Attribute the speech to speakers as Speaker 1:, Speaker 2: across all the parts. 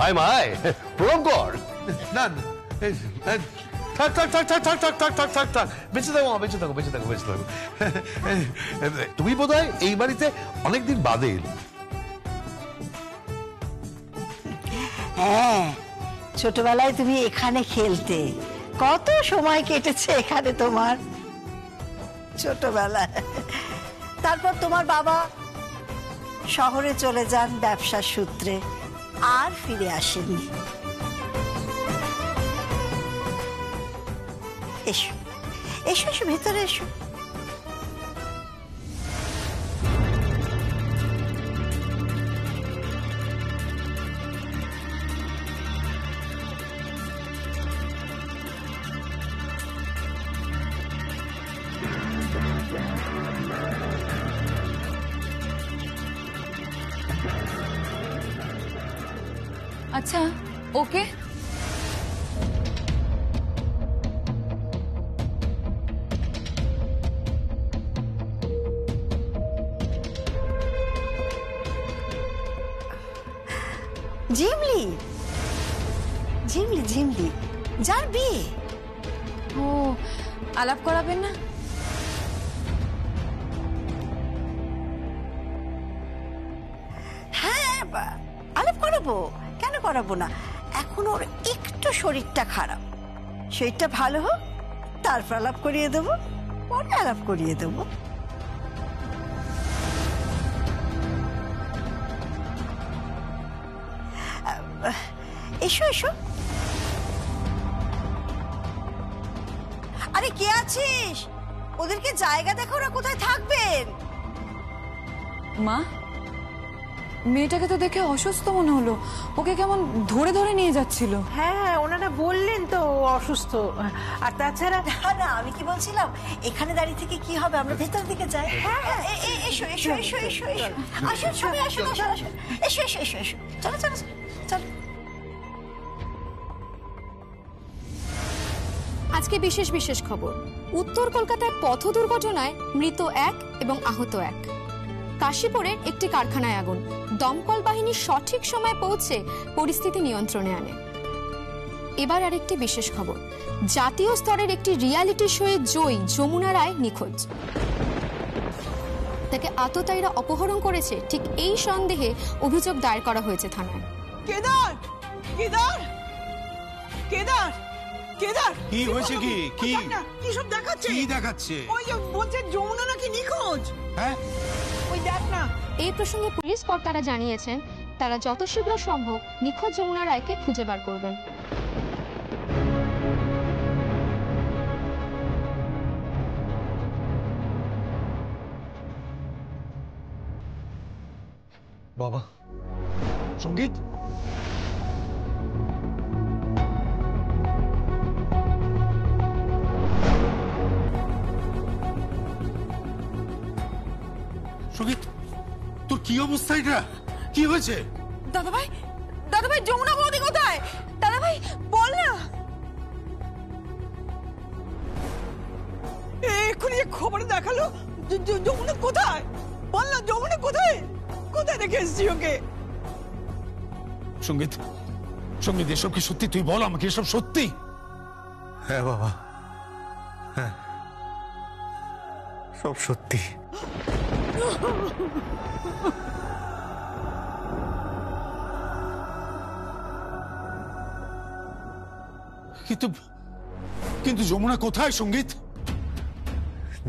Speaker 1: আয় মা আয়, প্রণাম কর।
Speaker 2: না না, থাক থাক থাক থাক থাক থাক থাক থাক থাক থাক, বেঁচে থাকো মা, বেঁচে থাকো বেঁচে থাকো বেঁচে থাকো। তুমি বোধহয় এই বাড়িতে অনেকদিন বাদে এলে।
Speaker 3: হ্যাঁ, ছোটবেলায় তুমি এখানে খেলতে, কত সময় কেটেছে এখানে তোমার ছোটবেলায়। তারপর তোমার বাবা শহরে চলে যান ব্যবসার সূত্রে, আর ফিরে আসেননি। এসো এসো এসো, ভেতরে এসো।
Speaker 4: আচ্ছা, ওকে।
Speaker 3: জিমলি, জিমলি জিমলি, যার বিয়ে।
Speaker 4: ও, আলাপ করাবেন না?
Speaker 3: হ্যাঁ, আলাপ করাবো, কেন করাবো না। এখন ওর একটু শরীরটা খারাপ, শরীরটা ভালো হোক, তারপর আলাপ করিয়ে দেবো, পরে আলাপ করিয়ে দেবো। এসো এসো। আরে কে আছিস? ওদেরকে জায়গা দেখো, ওরা কোথায় থাকবেন।
Speaker 4: মা, মেয়েটাকে তো দেখে অসুস্থ মনে হলো, ওকে কেমন ধরে ধরে নিয়ে যাচ্ছিল।
Speaker 5: হ্যাঁ, ওনারা বললেন তো অসুস্থ। আর তাছাড়া
Speaker 3: না না, আমি কি বলছিলাম, এখানে দাঁড়িয়ে থেকে কি হবে, আমরা ভেতর দিকে যাই। হ্যাঁ হ্যাঁ, এসো এসো এসো এসো এসো, আসুন সবাই আসুন আসুন আসুন, এসো এসো এসো এসো, চলো চলো চলো।
Speaker 6: আজকে বিশেষ বিশেষ খবর। উত্তর কলকাতায় পথ দুর্ঘটনায় মৃত 1 এবং আহত 1। কাশীপুরের একটি কারখানায় আগুন, দমকল বাহিনী সঠিক সময়ে পৌঁছে পরিস্থিতি নিয়ন্ত্রণে আনে। এবার আরেকটি বিশেষ খবর। জাতীয় স্তরের একটি রিয়ালিটি শোয়ে জয়ী যমুনা রায় নিখোঁজ। তাকে আততায়ীরা অপহরণ করেছে, ঠিক এই সন্দেহে অভিযোগ দায়ের করা হয়েছে থানায়।
Speaker 5: কেদার, কেদার, কেদার, কেদার,
Speaker 2: কি হয়েছে? কি কি
Speaker 5: কি সব দেখাচ্ছে?
Speaker 2: কি দেখাচ্ছে?
Speaker 5: ওই যে বলছে যমুনা নাকি নিখোঁজ।
Speaker 2: হ্যাঁ,
Speaker 5: ওই দেখ না।
Speaker 6: এই প্রসঙ্গে পুলিশ কর্তারা জানিয়েছেন, তারা যত শীঘ্র সম্ভব নিখোঁজ যমুনা রায়কে খুঁজে বার করবেন।
Speaker 2: বাবা, সঙ্গীত, সঙ্গীত, তোর কি অবস্থা? এটা কি হয়েছে?
Speaker 5: দাদাভাই, দাদাভাই, যমুনা বৌদি কোথায়? দাদাভাই বল না। এক্ষুনি খবরে দেখালো যমুনা কোথায়। বল না, যমুনা কোথায়? কোথায় রেখে এসছি ওকে?
Speaker 2: সঙ্গীত, সঙ্গীত, এসব কি সত্যি? তুই বল আমাকে, এসব সত্যি? হ্যাঁ বাবা, হ্যাঁ, সব সত্যি। কিন্তু কিন্তু যমুনা কোথায় সঙ্গীত?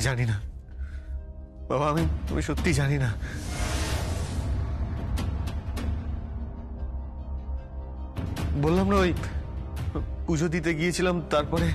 Speaker 2: জানি না বাবা, আমি সত্যি জানি না। বললাম না, ওই পুজো দিতে গিয়েছিলাম, তারপরে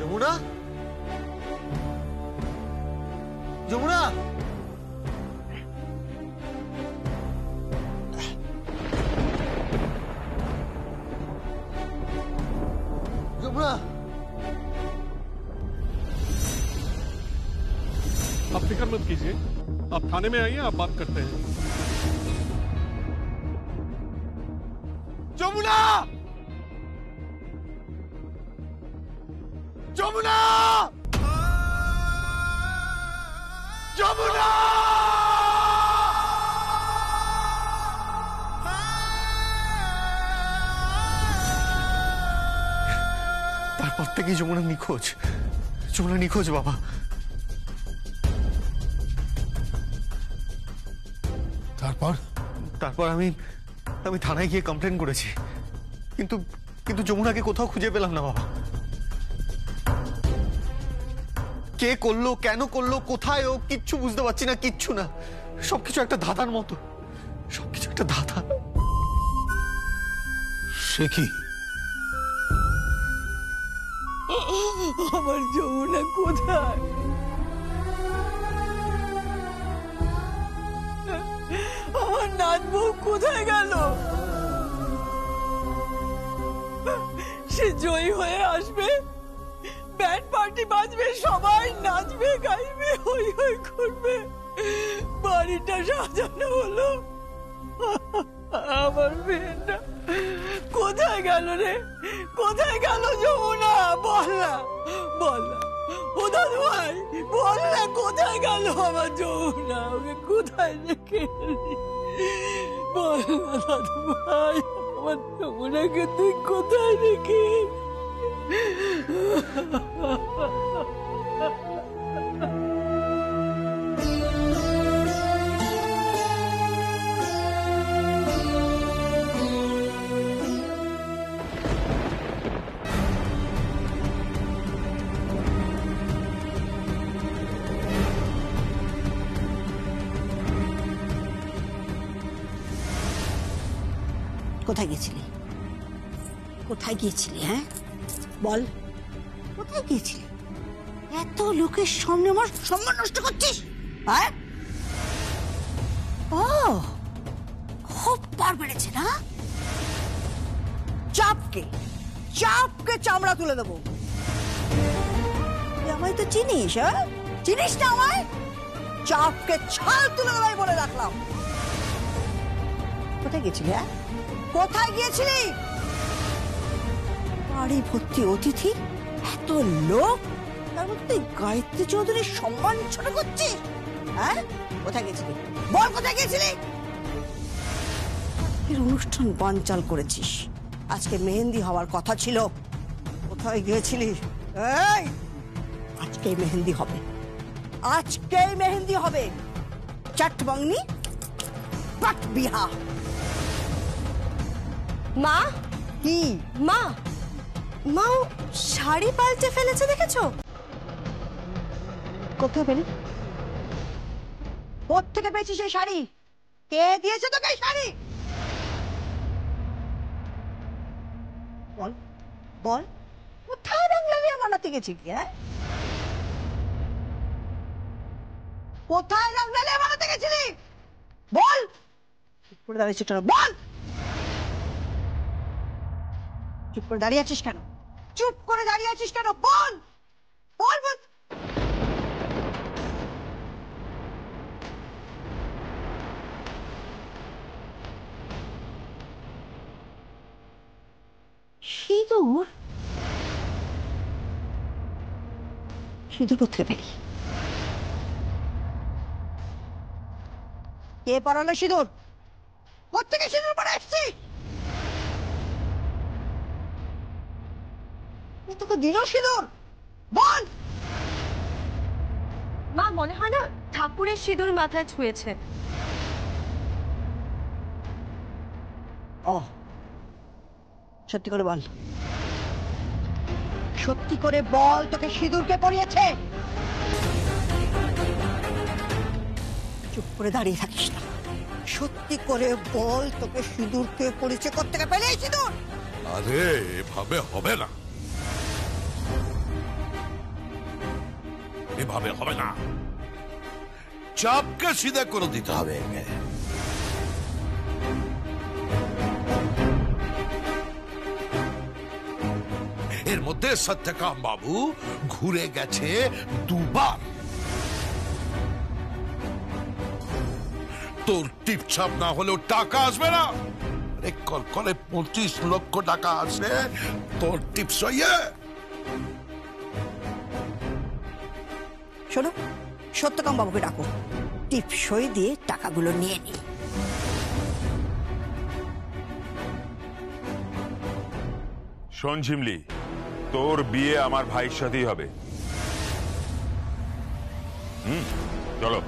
Speaker 2: যমুনা, যমুনা, যমুনা।
Speaker 7: आप फिक्र मत कीजिए, आप थाने में आइए, आप बात करते हैं।
Speaker 2: যমুনা, যমুনা, যমুনা। তারপর থেকেই যমুনা নিখোঁজ, যমুনা নিখোঁজ বাবা।
Speaker 1: তারপর
Speaker 2: তারপর আমি থানায় গিয়ে কমপ্লেন করেছি, কিন্তু কিন্তু যমুনাকে কোথাও খুঁজে পেলাম না বাবা। কে করলো, কেন করলো, কোথায় ও, কিচ্ছু বুঝতে পারছি না, কিচ্ছু না। সবকিছু একটা ধাঁধার মতো, সবকিছু একটা ধাঁধা।
Speaker 1: সে কি?
Speaker 5: আমার যমুনা কোথায়? আমার নাচ বউ কোথায় গেল? সে জয়ী হয়ে আসবে, ব্যান্ড পার্টি বাজবে, সবাই নাচবে, গাইবে, হই হই করবে, বাড়িটা সাজানো হলো। আমার মেয়েটা কোথায় গেল রে? কোথায় গেল যমুনা? বল না, বল না, ও দাদু ভাই, বল না, কোথায় গেল আমার যমুনা? ওকে কোথায় রেখে এলি? বল না দাদু ভাই, আমার যমুনাকে তুই কোথায় রেখে এলি?
Speaker 3: কোথায় গেছিলি? কোথায় গিয়েছিলি? হ্যাঁ বল, কোথায় গিয়েছিলি? এত লোকের সামনে আমার সম্মান নষ্ট করছিস? হ্যাঁ, ও খুব বার বেড়েছে না? চাপকে চাপকে চামড়া তুলে দেবো। তুই আমায় তো চিনিস, হ্যাঁ? চিনিস না আমায়? চাপকে ছাল তুলে দেবাই বলে রাখলাম। কোথায় গেছিলি? হ্যাঁ, কোথায় গিয়েছিলি? বাড়ি ভর্তি অতিথি, এত লোক, তার মধ্যে তুই গায়ত্রী চৌধুরীর সম্মান ছোট করছিস? হ্যাঁ, কোথায় গেছিলি? বল কোথায় গেছিলি? এর অনুষ্ঠান বানচাল করেছিস। আজকে মেহেন্দি হওয়ার কথা ছিল, কোথায় গিয়েছিলি? এই, আজকেই মেহেন্দি হবে, আজকেই মেহেন্দি হবে। চাট বাংনি পাট বিহা।
Speaker 6: মা,
Speaker 3: কি
Speaker 6: মা, মা ও শাড়ি পাল্টে ফেলেছে, দেখেছো?
Speaker 3: কোথায় পেলি? কোত্থেকে পেয়েছিস সেই শাড়ি? কে দিয়েছে তোকে এই শাড়ি? বল বল, কোথায় রাংলালিয়া বানাতে গেছি কি? হ্যাঁ, কোথায় রাংলালিয়া বানাতে গেছিলি? বল। চুপ করে দাঁড়িয়েছিস কেন? বল। চুপ করে দাঁড়িয়ে আছিস কেন? চুপ করে দাঁড়িয়ে আছিস কেন? বল বল বল। সিঁদুর? সিঁদুর কোথায় পেলি? কে পরালো সিঁদুর? কোত্থেকে সিঁদুর পরে এসছিস? তোকে দিল সিঁদুর? বল।
Speaker 6: মা, মনে হয় না ঠাকুরের সিঁদুর মাথায় ছুঁয়েছে।
Speaker 3: ও, সত্যি করে বল, সত্যি করে বল, তোকে সিঁদুর কে পরিয়েছে? চুপ করে দাঁড়িয়ে থাকিস না, সত্যি করে বল, তোকে সিঁদুর কে পরিয়েছে? কোত্থেকে পেলে এই সিঁদুর?
Speaker 1: আরে এভাবে হবে না।
Speaker 2: এভাবে হবে না, চাপকে সিধা করে দিতে হবে একে। এর মধ্যে সত্যকাম বাবু ঘুরে গেছে দুবার। তোর টিপছাপ না হলেও টাকা আসবে না। কলকলে 25 লক্ষ টাকা আসে তোর টিপস হইয়ে।
Speaker 3: শোনো, সত্যকাম বাবুকে ডাকো, টিপসই দিয়ে টাকাগুলো নিয়ে নি।
Speaker 8: শোন ঝিমলি, তোর বিয়ে আমার ভাইয়ের সাথেই হবে। চলো।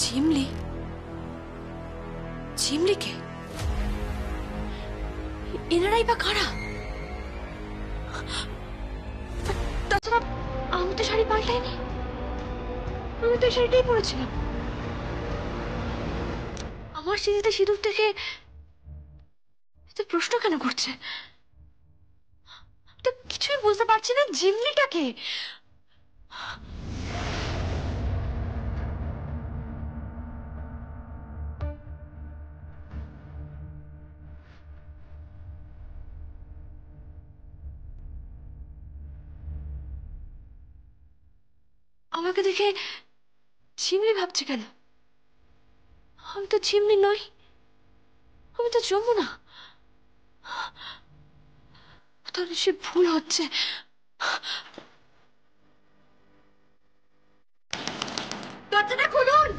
Speaker 6: ঝিমলি? ঝিমলিকে? এনারাই বা কারা? তাছাড়া আমি তো শাড়ি পাল্টাইনি, আমি তো শাড়িটাই পরেছিলাম। আমার স্মৃতিতে সিঁদুর থেকে প্রশ্ন কেন করছে? তো কিছুই বুঝতে পারছি না। ঝিমলিটাকে আমাকে দেখে ঝিমলি ভাবছে কেন? আমি তো ঝিমলি নই, আমি তো যমুনা। তাহলে সে ভুল হচ্ছে। দরজাটা খুলুন,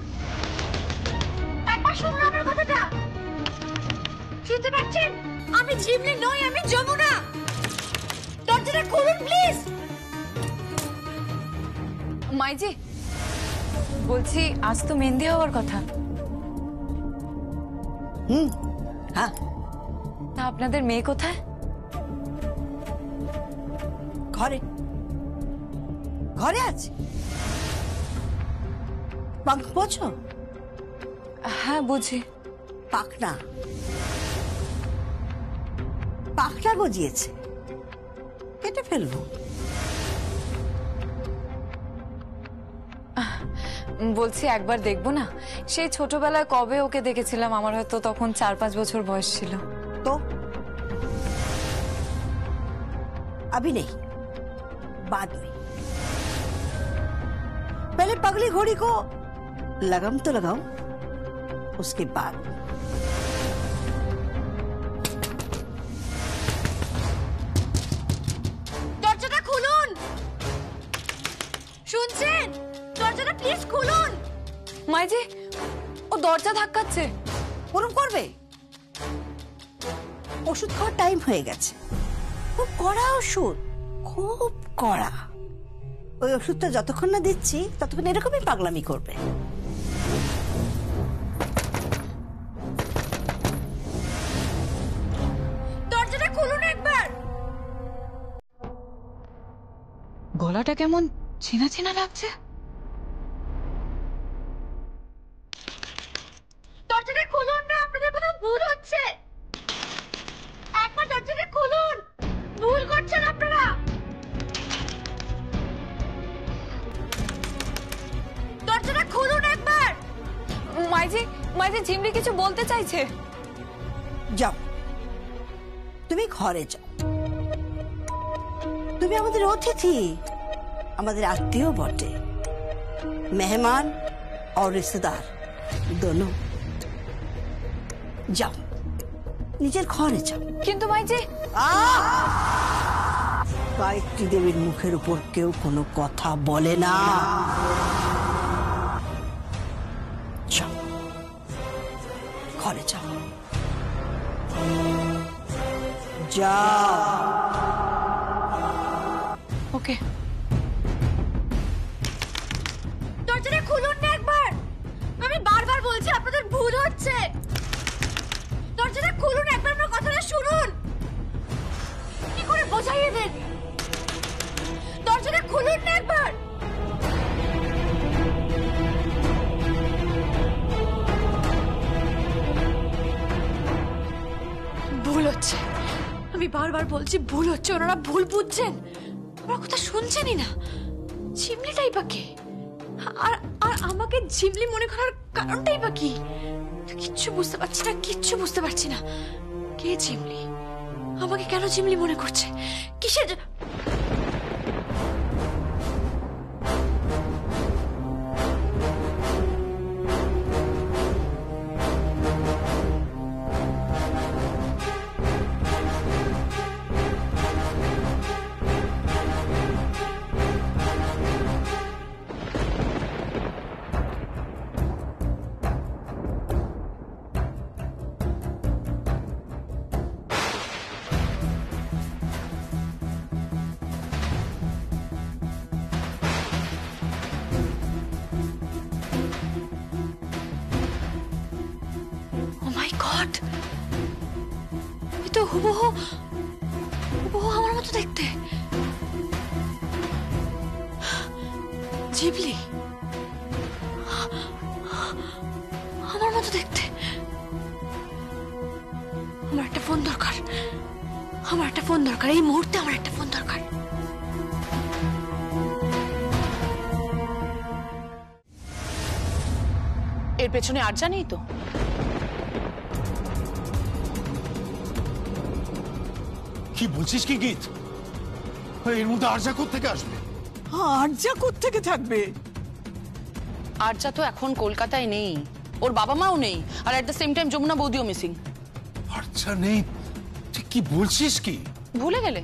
Speaker 6: একবার শুনুন আমার কথাটা। শুনতে পাচ্ছেন? আমি ঝিমলি নই, আমি যমুনা। দরজাটা খুলুন প্লিজ।
Speaker 4: মাইজি, বলছি আজ তো মেহেন্দি হওয়ার কথা।
Speaker 3: হ্যাঁ,
Speaker 4: তা আপনাদের মেয়ে কোথায়?
Speaker 3: ঘরে ঘরে আছে। বোঝো?
Speaker 4: হ্যাঁ বুঝি।
Speaker 3: পাখনা পাখনা গজিয়েছে, কেটে ফেলবো।
Speaker 4: বলছি একবার দেখবো না? সেই ছোটবেলায় কবে ওকে দেখেছিলাম, আমার হয়তো তখন 4-5 বছর বয়স ছিল।
Speaker 3: तो अभी नहीं, बाद में। पहले पगली घोड़ी को लगाम तो लगाओ, उसके बाद।
Speaker 6: দরজাটা খুলুন, শুনছেন? দরজাটা প্লিজ খুলুন।
Speaker 4: মাইজি, ও দরজা ধাক্কাচ্ছে।
Speaker 3: ওরম করবে? ওষুধ খাওয়ার টাইম হয়ে গেছে। খুব কড়া ওষুধ, খুব কড়া। ওই ওষুধটা যতক্ষণ না দিচ্ছি ততক্ষণ এরকমই পাগলামি করবে।
Speaker 6: দরজাটা খুলুন একবার।
Speaker 4: গলাটা কেমন চেনা চেনা লাগছে।
Speaker 6: দরজাটা খুলুন না, আপনাদের কোনো ভুল হচ্ছে। একবার দরজাটা খুলুন, ভুল করছেন আপনারা। দরজাটা খুলুন একবার।
Speaker 4: মাইজি, মাইজি, ঝিমলি কিছু বলতে চাইছে।
Speaker 3: যাও, তুমি ঘরে যাও। তুমি আমাদের অতিথি, আমাদের আত্মীয় বটে। মেহমান और रिश्तेदार दोनों। যাও, নিজের ঘরে যাও।
Speaker 4: কিন্তু মাইজি,
Speaker 3: গায়ত্রী দেবীর মুখের উপর কেউ কোনো কথা বলে না। যাও, ঘরে যাও, যাও।
Speaker 4: ওকে।
Speaker 6: দরজাটা খুলুন না একবার। আমি বারবার বলছি আপনাদের ভুল হচ্ছে। দরজাটা খুলুন একবার, আমার কথাটা শুনুন। কি করে বোঝাইয়ে দেন? দরজাটা খুলুন না একবার।
Speaker 9: ভুল হচ্ছে, আমি বারবার বলছি ভুল হচ্ছে, ওনারা ভুল বুঝছেন, আমার কথা শুনছেনই না। ঝিমলিটাই বা কে? আর আর আমাকে ঝিমলি মনে করার কারণটাই বা কি? কিচ্ছু বুঝতে পারছি না, কিচ্ছু বুঝতে পারছি না। কে ঝিমলি? আমাকে কেন ঝিমলি মনে করছে? কিসের হুবহু আমার মতো দেখতে। ঝিমলি আমার মতো দেখতে। আমার একটা ফোন দরকার, আমার একটা ফোন দরকার, এই মুহূর্তে আমার একটা ফোন দরকার।
Speaker 10: এর পেছনে আর জানেই তো।
Speaker 1: কি বলছিস কি গীত? এর মধ্যে আরজা কোত্থেকে আসবে?
Speaker 5: আরজা কোত্থেকে থাকবে?
Speaker 10: আরজা তো এখন কলকাতায় নেই, ওর বাবা মাও নেই, আর at the same time Jamuna বৌদিও মিসিং।
Speaker 1: আরজা নেই? তুই কি বলছিস কি?
Speaker 10: ভুলে গেলে?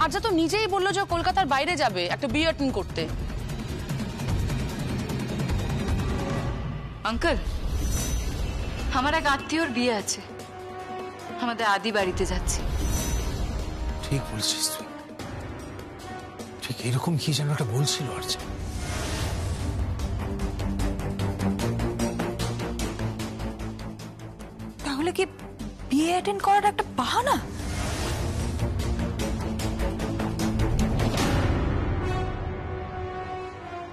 Speaker 10: আরজা তো নিজেই বললো যে কলকাতার বাইরে যাবে একটা বিয়ে অ্যাটেন্ড করতে।
Speaker 9: আঙ্কেল, আমার এক আত্মীয়র বিয়ে আছে, আমাদের আদি বাড়িতে যাচ্ছি।
Speaker 1: ঠিক বলছিস তুই, ঠিক এরকম কি যেন একটা বলছিল আরজা।
Speaker 4: তাহলে কি বিয়ে অ্যাটেন্ড করার একটা বাহানা?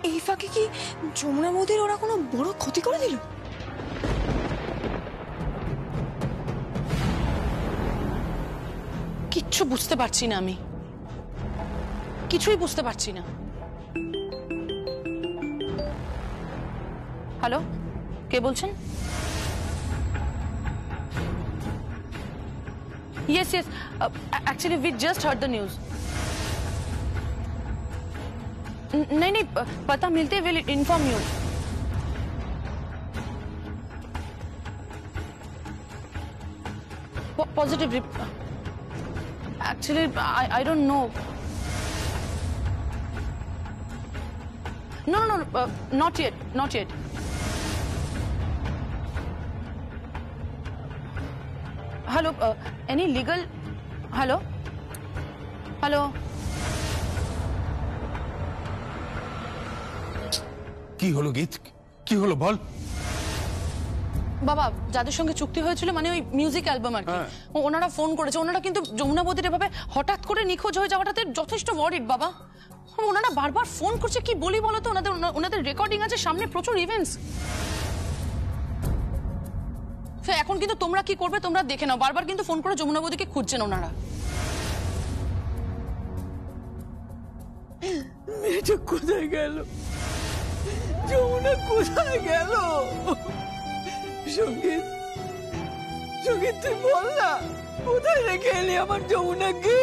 Speaker 4: এই ফাঁকে কি যমুনা বৌদির ওরা কোনো বড় ক্ষতি করে দিল?
Speaker 10: কিচ্ছু বুঝতে পারছি না, আমি কিছুই বুঝতে পারছি না। হ্যালো, কে বলছেন? Yes, yes. Actually, we just heard the news. नहीं नहीं, पता मिलते will inform you. Positive. Actually, I don't know. No, not yet, not yet. Hello, any legal? Hello?
Speaker 1: কি হলো গীত? কি হলো বল?
Speaker 10: বাবা, যাদের সঙ্গে চুক্তি হয়েছিল, মানে ওই মিউজিক অ্যালবাম আর কি, ওনারা ফোন করেছে। ওনারা কিন্তু যমুনা বৌদির এভাবে হঠাৎ করে নিখোঁজ হয়ে যাওয়াটাতে যথেষ্ট ওয়ারিড বাবা। ওনারা বারবার ফোন করছে, কি বলি বলো তো, ওনাদের রেকর্ডিং আছে, সামনে প্রচুর ইভেন্টস। এখন কিন্তু তোমরা কি করবে তোমরা দেখে নাও, বারবার কিন্তু ফোন করে যমুনা বৌদিকে খুঁজছেন ওনারা।
Speaker 5: মেয়েটা কোথায় গেল? যমুনা কোথায় গেল? সঙ্গীত, সঙ্গীত তুই বল না, কোথায় রেখে এলি আমার যমুনাকে?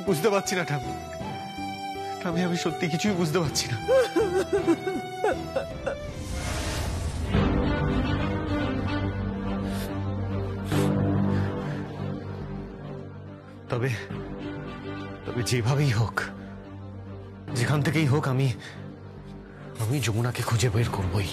Speaker 11: বুঝতে পারছি না ঠাম্মি, আমি সত্যি কিছুই বুঝতে পারছি না। তবে যেভাবেই হোক, যেখান থেকেই হোক, আমি যমুনাকে খুঁজে বের করবই।